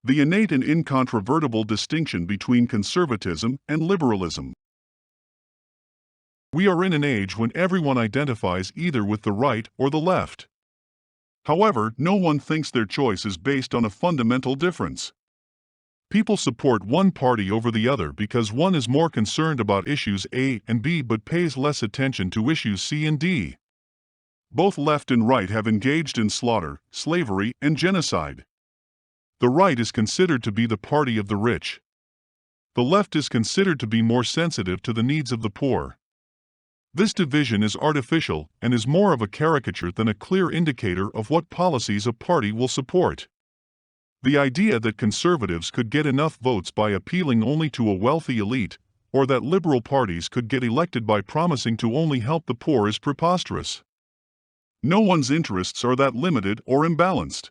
The innate and incontrovertible distinction between conservatism and liberalism. We are in an age when everyone identifies either with the right or the left. However, no one thinks their choice is based on a fundamental difference. People support one party over the other because one is more concerned about issues A and B but pays less attention to issues C and D. Both left and right have engaged in slaughter, slavery, and genocide. The right is considered to be the party of the rich. The left is considered to be more sensitive to the needs of the poor. This division is artificial and is more of a caricature than a clear indicator of what policies a party will support. The idea that conservatives could get enough votes by appealing only to a wealthy elite, or that liberal parties could get elected by promising to only help the poor is preposterous. No one's interests are that limited or imbalanced.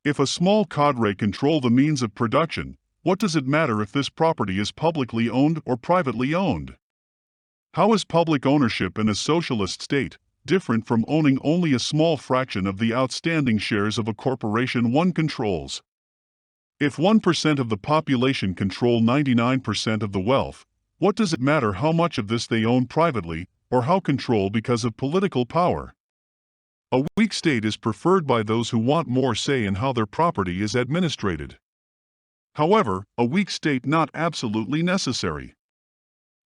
If a small cadre control the means of production, what does it matter if this property is publicly owned or privately owned? How is public ownership in a socialist state different from owning only a small fraction of the outstanding shares of a corporation one controls? If 1% of the population control 99% of the wealth, what does it matter how much of this they own privately, or how control because of political power? A weak state is preferred by those who want more say in how their property is administrated. However, a weak state not absolutely necessary.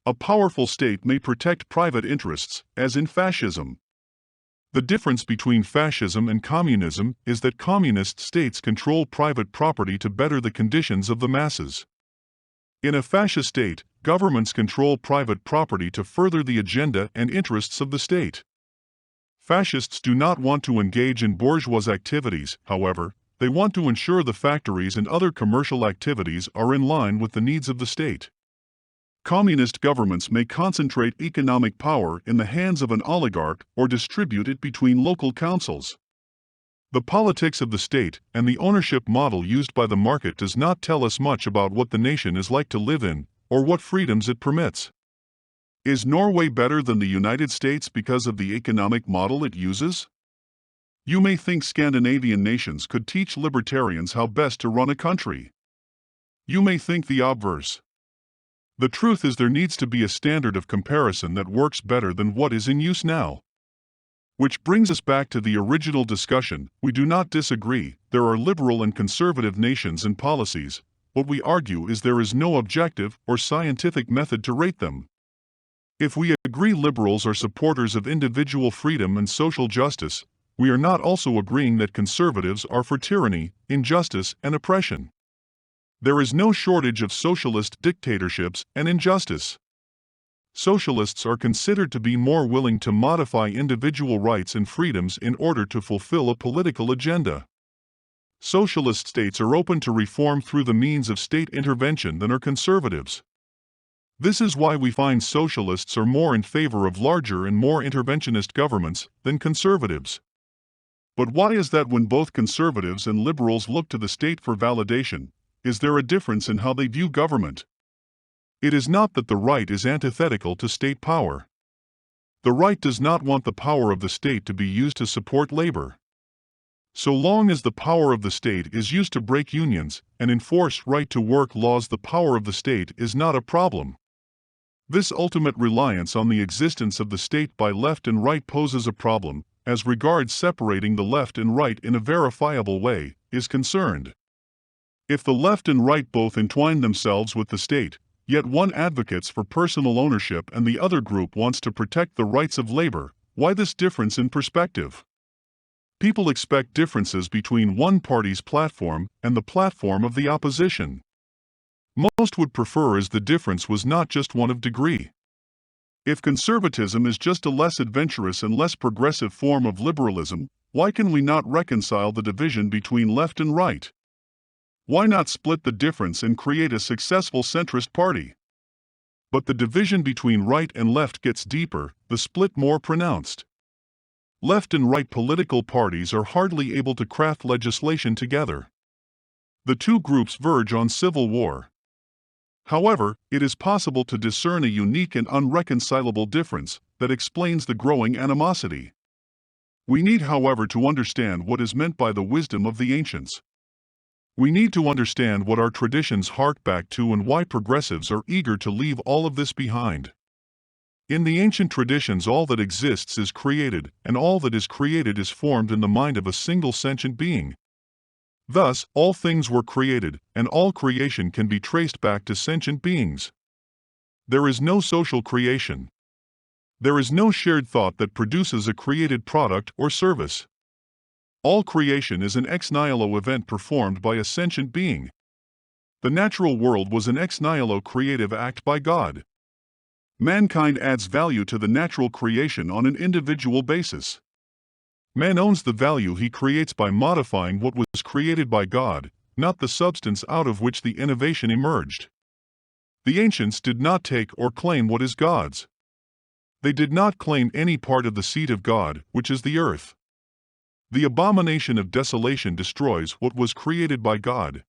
A powerful state may protect private interests, as in fascism. The difference between fascism and communism is that communist states control private property to better the conditions of the masses. In a fascist state, governments control private property to further the agenda and interests of the state. Fascists do not want to engage in bourgeois activities, however, they want to ensure the factories and other commercial activities are in line with the needs of the state. Communist governments may concentrate economic power in the hands of an oligarch or distribute it between local councils. The politics of the state and the ownership model used by the market does not tell us much about what the nation is like to live in, or what freedoms it permits. Is Norway better than the United States because of the economic model it uses? You may think Scandinavian nations could teach libertarians how best to run a country. You may think the obverse. The truth is there needs to be a standard of comparison that works better than what is in use now. Which brings us back to the original discussion. We do not disagree, there are liberal and conservative nations and policies. What we argue is there is no objective or scientific method to rate them. If we agree liberals are supporters of individual freedom and social justice, we are not also agreeing that conservatives are for tyranny, injustice, and oppression. There is no shortage of socialist dictatorships and injustice. Socialists are considered to be more willing to modify individual rights and freedoms in order to fulfill a political agenda. Socialist states are open to reform through the means of state intervention than are conservatives. This is why we find socialists are more in favor of larger and more interventionist governments than conservatives. But why is that when both conservatives and liberals look to the state for validation? Is there a difference in how they view government? It is not that the right is antithetical to state power. The right does not want the power of the state to be used to support labor. So long as the power of the state is used to break unions and enforce right-to-work laws, the power of the state is not a problem. This ultimate reliance on the existence of the state by left and right poses a problem, as regards separating the left and right in a verifiable way, is concerned. If the left and right both entwine themselves with the state, yet one advocates for personal ownership and the other group wants to protect the rights of labor, why this difference in perspective? People expect differences between one party's platform and the platform of the opposition. Most would prefer as the difference was not just one of degree. If conservatism is just a less adventurous and less progressive form of liberalism, why can we not reconcile the division between left and right? Why not split the difference and create a successful centrist party? But the division between right and left gets deeper, the split more pronounced. Left and right political parties are hardly able to craft legislation together. The two groups verge on civil war. However, it is possible to discern a unique and unreconcilable difference that explains the growing animosity. We need, however, to understand what is meant by the wisdom of the ancients. We need to understand what our traditions hark back to and why progressives are eager to leave all of this behind. In the ancient traditions, all that exists is created, and all that is created is formed in the mind of a single sentient being. Thus, all things were created, and all creation can be traced back to sentient beings. There is no social creation. There is no shared thought that produces a created product or service. All creation is an ex nihilo event performed by a sentient being. The natural world was an ex nihilo creative act by God. Mankind adds value to the natural creation on an individual basis. Man owns the value he creates by modifying what was created by God, not the substance out of which the innovation emerged. The ancients did not take or claim what is God's. They did not claim any part of the seat of God, which is the earth. The abomination of desolation destroys what was created by God.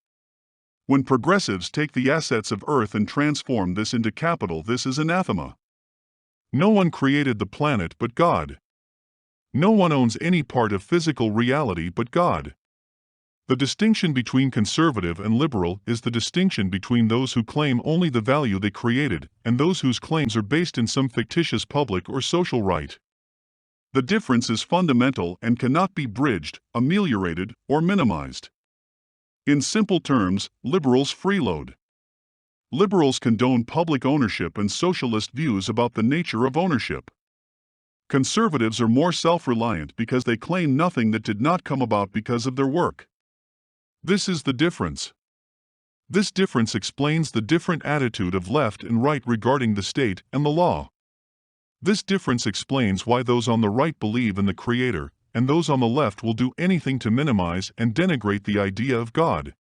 When progressives take the assets of earth and transform this into capital, this is anathema. No one created the planet but God. No one owns any part of physical reality but God. The distinction between conservative and liberal is the distinction between those who claim only the value they created and those whose claims are based in some fictitious public or social right. The difference is fundamental and cannot be bridged, ameliorated, or minimized. In simple terms, liberals freeload. Liberals condone public ownership and socialist views about the nature of ownership. Conservatives are more self-reliant because they claim nothing that did not come about because of their work. This is the difference. This difference explains the different attitude of left and right regarding the state and the law. This difference explains why those on the right believe in the Creator, and those on the left will do anything to minimize and denigrate the idea of God.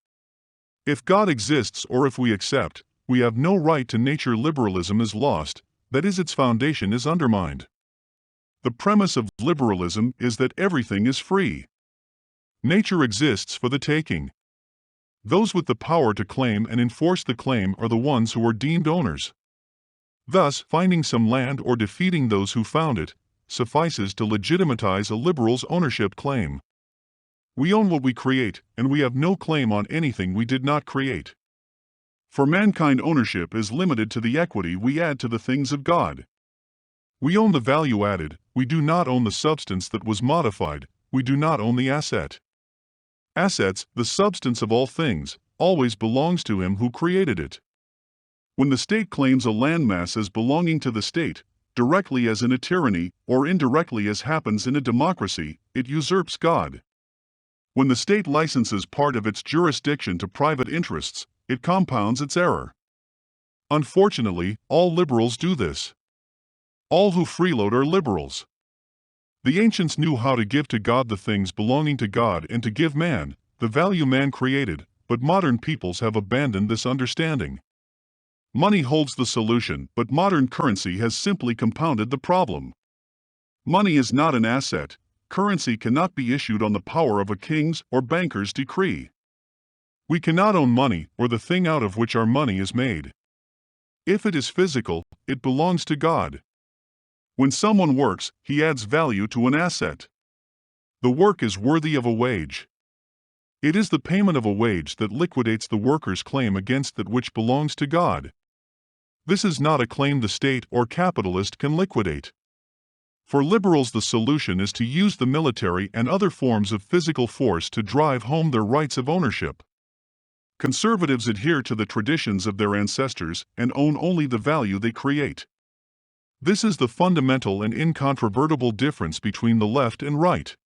If God exists or if we accept, we have no right to nature. Liberalism is lost, that is, its foundation is undermined. The premise of liberalism is that everything is free. Nature exists for the taking. Those with the power to claim and enforce the claim are the ones who are deemed owners. Thus, finding some land or defeating those who found it suffices to legitimatize a liberal's ownership claim. We own what we create, and we have no claim on anything we did not create. For mankind, ownership is limited to the equity we add to the things of God. We own the value added, we do not own the substance that was modified, we do not own the asset. Assets, the substance of all things, always belongs to him who created it. When the state claims a landmass as belonging to the state, directly as in a tyranny, or indirectly as happens in a democracy, it usurps God. When the state licenses part of its jurisdiction to private interests, it compounds its error. Unfortunately, all liberals do this. All who freeload are liberals. The ancients knew how to give to God the things belonging to God and to give man the value man created, but modern peoples have abandoned this understanding. Money holds the solution, but modern currency has simply compounded the problem. Money is not an asset. Currency cannot be issued on the power of a king's or banker's decree. We cannot own money or the thing out of which our money is made. If it is physical, it belongs to God. When someone works, he adds value to an asset. The work is worthy of a wage. It is the payment of a wage that liquidates the worker's claim against that which belongs to God. This is not a claim the state or capitalist can liquidate. For liberals, the solution is to use the military and other forms of physical force to drive home their rights of ownership. Conservatives adhere to the traditions of their ancestors and own only the value they create. This is the fundamental and incontrovertible difference between the left and right.